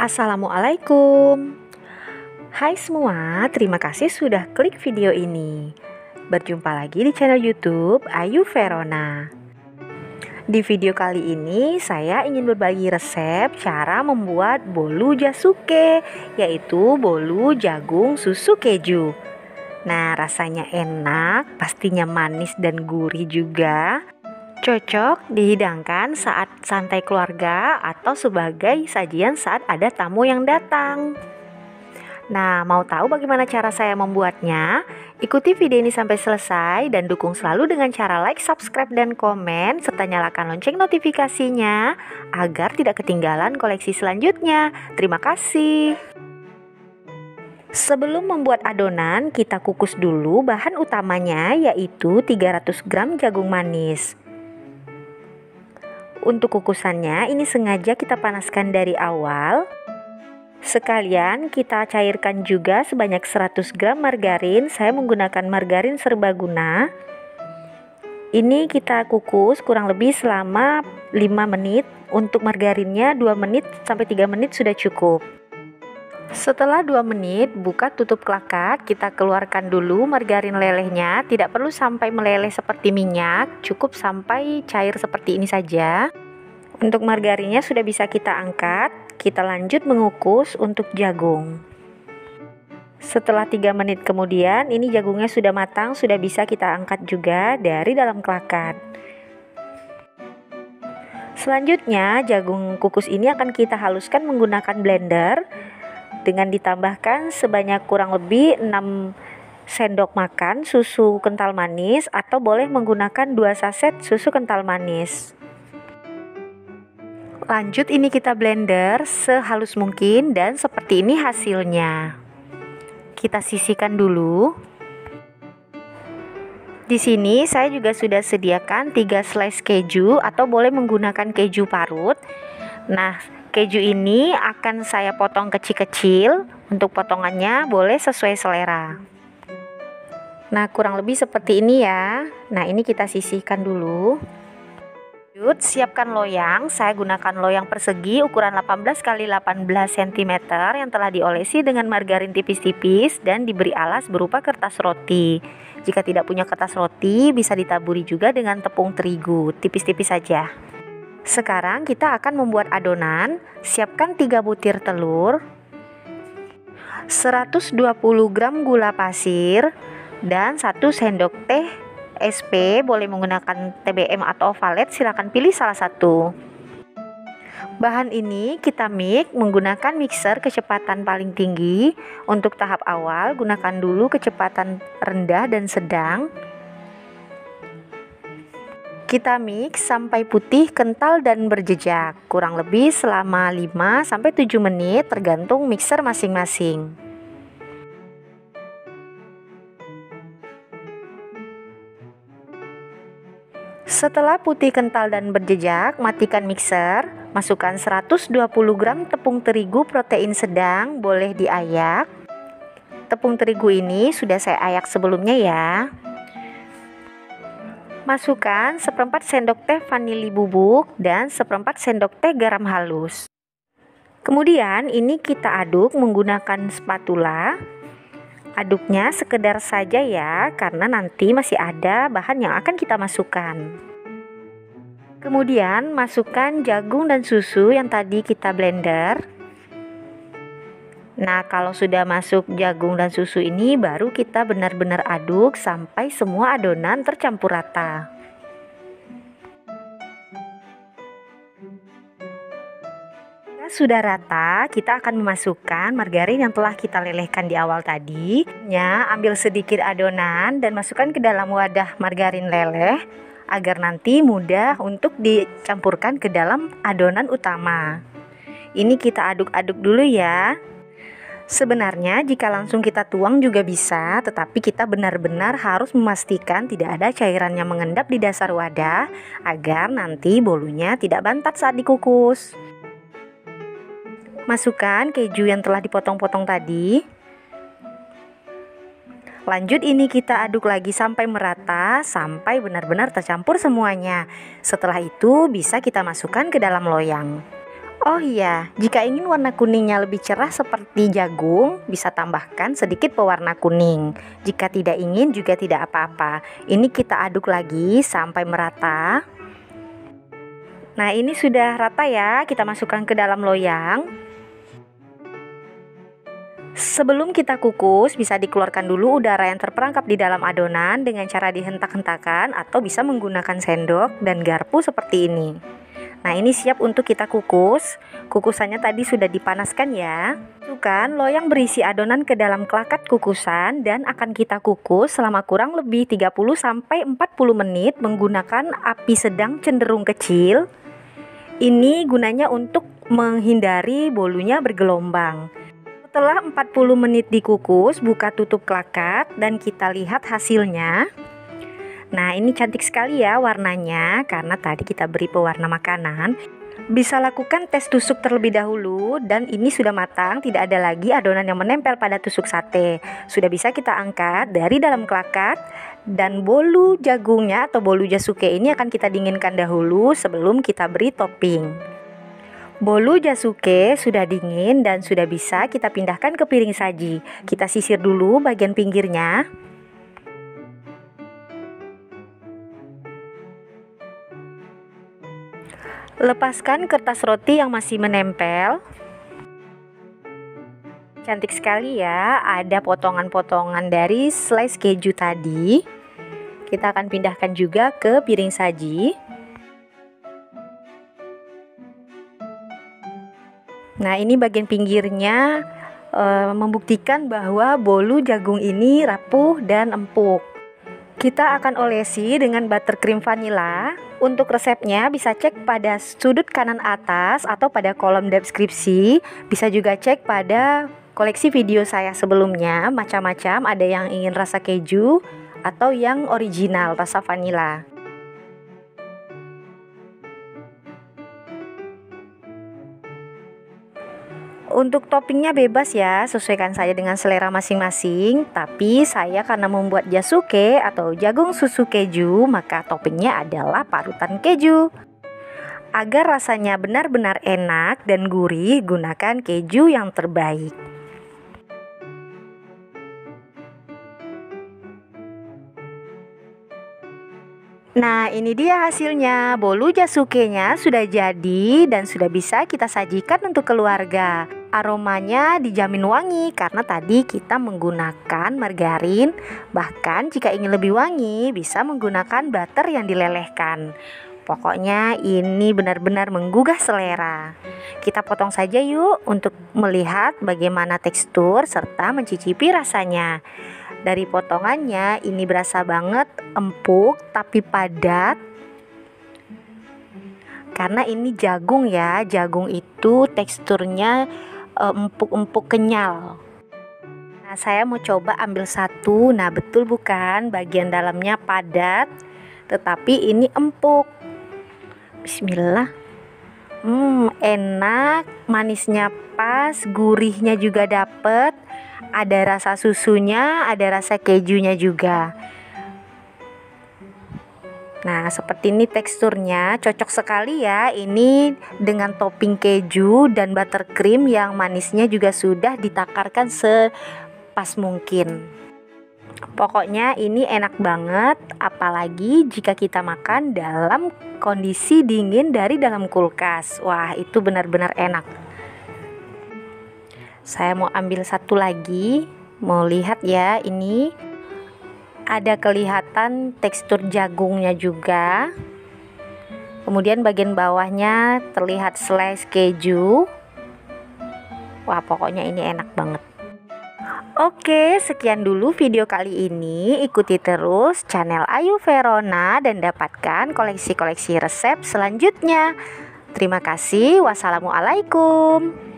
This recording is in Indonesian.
Assalamualaikum. Hai semua, terima kasih sudah klik video ini. Berjumpa lagi di channel YouTube Ayu Verona. Di video kali ini saya ingin berbagi resep cara membuat bolu jasuke, yaitu bolu jagung susu keju. Nah, rasanya enak, pastinya manis dan gurih juga. Cocok dihidangkan saat santai keluarga atau sebagai sajian saat ada tamu yang datang. Nah, mau tahu bagaimana cara saya membuatnya? Ikuti video ini sampai selesai dan dukung selalu dengan cara like, subscribe, dan komen, serta nyalakan lonceng notifikasinya agar tidak ketinggalan koleksi selanjutnya. Terima kasih. Sebelum membuat adonan, kita kukus dulu bahan utamanya, yaitu 300 gram jagung manis. Untuk kukusannya, ini sengaja kita panaskan dari awal. Sekalian kita cairkan juga sebanyak 100 gram margarin. Saya menggunakan margarin serbaguna. Ini kita kukus kurang lebih selama 5 menit. Untuk margarinnya 2 menit sampai 3 menit sudah cukup. Setelah 2 menit, buka tutup klakat. Kita keluarkan dulu margarin lelehnya. Tidak perlu sampai meleleh seperti minyak, cukup sampai cair seperti ini saja. Untuk margarinnya sudah bisa kita angkat. Kita lanjut mengukus untuk jagung. Setelah 3 menit kemudian, ini jagungnya sudah matang, sudah bisa kita angkat juga dari dalam klakat. Selanjutnya, jagung kukus ini akan kita haluskan menggunakan blender dengan ditambahkan sebanyak kurang lebih 6 sendok makan susu kental manis, atau boleh menggunakan 2 saset susu kental manis. Lanjut, ini kita blender sehalus mungkin dan seperti ini hasilnya. Kita sisihkan dulu. Di sini saya juga sudah sediakan 3 slice keju, atau boleh menggunakan keju parut. Nah, keju ini akan saya potong kecil-kecil. Untuk potongannya boleh sesuai selera. Nah, kurang lebih seperti ini ya. Nah, ini kita sisihkan dulu. Siapkan loyang. Saya gunakan loyang persegi ukuran 18 x 18 cm yang telah diolesi dengan margarin tipis-tipis dan diberi alas berupa kertas roti. Jika tidak punya kertas roti, bisa ditaburi juga dengan tepung terigu, tipis-tipis saja. Sekarang kita akan membuat adonan. Siapkan 3 butir telur, 120 gram gula pasir, dan 1 sendok teh SP, boleh menggunakan TBM atau Ovalet, silakan pilih salah satu. Bahan ini kita mix menggunakan mixer kecepatan paling tinggi. Untuk tahap awal, gunakan dulu kecepatan rendah dan sedang. Kita mix sampai putih, kental, dan berjejak, kurang lebih selama 5-7 menit tergantung mixer masing-masing. Setelah putih, kental, dan berjejak, matikan mixer. Masukkan 120 gram tepung terigu protein sedang, boleh diayak. Tepung terigu ini sudah saya ayak sebelumnya ya. Masukkan 1/4 sendok teh vanili bubuk dan 1/4 sendok teh garam halus. Kemudian ini kita aduk menggunakan spatula. Aduknya sekedar saja ya, karena nanti masih ada bahan yang akan kita masukkan. Kemudian masukkan jagung dan susu yang tadi kita blender. Nah, kalau sudah masuk jagung dan susu ini, baru kita benar-benar aduk sampai semua adonan tercampur rata. Sudah rata, kita akan memasukkan margarin yang telah kita lelehkan di awal tadi. Ambil sedikit adonan dan masukkan ke dalam wadah margarin leleh agar nanti mudah untuk dicampurkan ke dalam adonan utama. Ini kita aduk-aduk dulu ya. Sebenarnya jika langsung kita tuang juga bisa, tetapi kita benar-benar harus memastikan tidak ada cairan yang mengendap di dasar wadah agar nanti bolunya tidak bantat saat dikukus. Masukkan keju yang telah dipotong-potong tadi. Lanjut, ini kita aduk lagi sampai merata, sampai benar-benar tercampur semuanya. Setelah itu bisa kita masukkan ke dalam loyang. Oh iya, jika ingin warna kuningnya lebih cerah seperti jagung, bisa tambahkan sedikit pewarna kuning. Jika tidak ingin juga tidak apa-apa. Ini kita aduk lagi sampai merata. Nah, ini sudah rata ya, kita masukkan ke dalam loyang. Sebelum kita kukus, bisa dikeluarkan dulu udara yang terperangkap di dalam adonan dengan cara dihentak-hentakan atau bisa menggunakan sendok dan garpu seperti ini. Nah, ini siap untuk kita kukus. Kukusannya tadi sudah dipanaskan ya. Masukkan loyang berisi adonan ke dalam klakat kukusan dan akan kita kukus selama kurang lebih 30-40 menit menggunakan api sedang cenderung kecil. Ini gunanya untuk menghindari bolunya bergelombang. Setelah 40 menit dikukus, buka tutup klakat dan kita lihat hasilnya. Nah, ini cantik sekali ya warnanya karena tadi kita beri pewarna makanan. Bisa lakukan tes tusuk terlebih dahulu dan ini sudah matang, tidak ada lagi adonan yang menempel pada tusuk sate. Sudah bisa kita angkat dari dalam klakat dan bolu jagungnya atau bolu jasuke ini akan kita dinginkan dahulu sebelum kita beri topping. Bolu jasuke sudah dingin dan sudah bisa kita pindahkan ke piring saji. Kita sisir dulu bagian pinggirnya. Lepaskan kertas roti yang masih menempel. Cantik sekali ya, ada potongan-potongan dari slice keju tadi. Kita akan pindahkan juga ke piring saji. Nah, ini bagian pinggirnya membuktikan bahwa bolu jagung ini rapuh dan empuk. Kita akan olesi dengan buttercream vanilla. Untuk resepnya bisa cek pada sudut kanan atas atau pada kolom deskripsi. Bisa juga cek pada koleksi video saya sebelumnya. Macam-macam, ada yang ingin rasa keju atau yang original rasa vanilla. Untuk toppingnya bebas ya, sesuaikan saja dengan selera masing-masing. Tapi saya karena membuat jasuke atau jagung susu keju, maka toppingnya adalah parutan keju. Agar rasanya benar-benar enak dan gurih, gunakan keju yang terbaik. Nah, ini dia hasilnya. Bolu jasukenya sudah jadi dan sudah bisa kita sajikan untuk keluarga. Aromanya dijamin wangi karena tadi kita menggunakan margarin. Bahkan jika ingin lebih wangi, bisa menggunakan butter yang dilelehkan. Pokoknya ini benar-benar menggugah selera. Kita potong saja yuk untuk melihat bagaimana tekstur serta mencicipi rasanya. Dari potongannya ini berasa banget empuk tapi padat. Karena ini jagung ya, jagung itu teksturnya empuk-empuk kenyal. Nah, saya mau coba ambil satu. Nah, betul bukan? Bagian dalamnya padat, tetapi ini empuk. Bismillah. Enak, manisnya pas, gurihnya juga dapet. Ada rasa susunya, ada rasa kejunya juga. Nah, seperti ini teksturnya, cocok sekali ya. Ini dengan topping keju dan buttercream yang manisnya juga sudah ditakarkan sepas mungkin. Pokoknya ini enak banget, apalagi jika kita makan dalam kondisi dingin dari dalam kulkas. Wah, itu benar-benar enak. Saya mau ambil satu lagi, mau lihat ya, ini ada kelihatan tekstur jagungnya juga. Kemudian bagian bawahnya terlihat slice keju. Wah, pokoknya ini enak banget. Oke, sekian dulu video kali ini. Ikuti terus channel Ayu Verona dan dapatkan koleksi-koleksi resep selanjutnya. Terima kasih. Wassalamualaikum.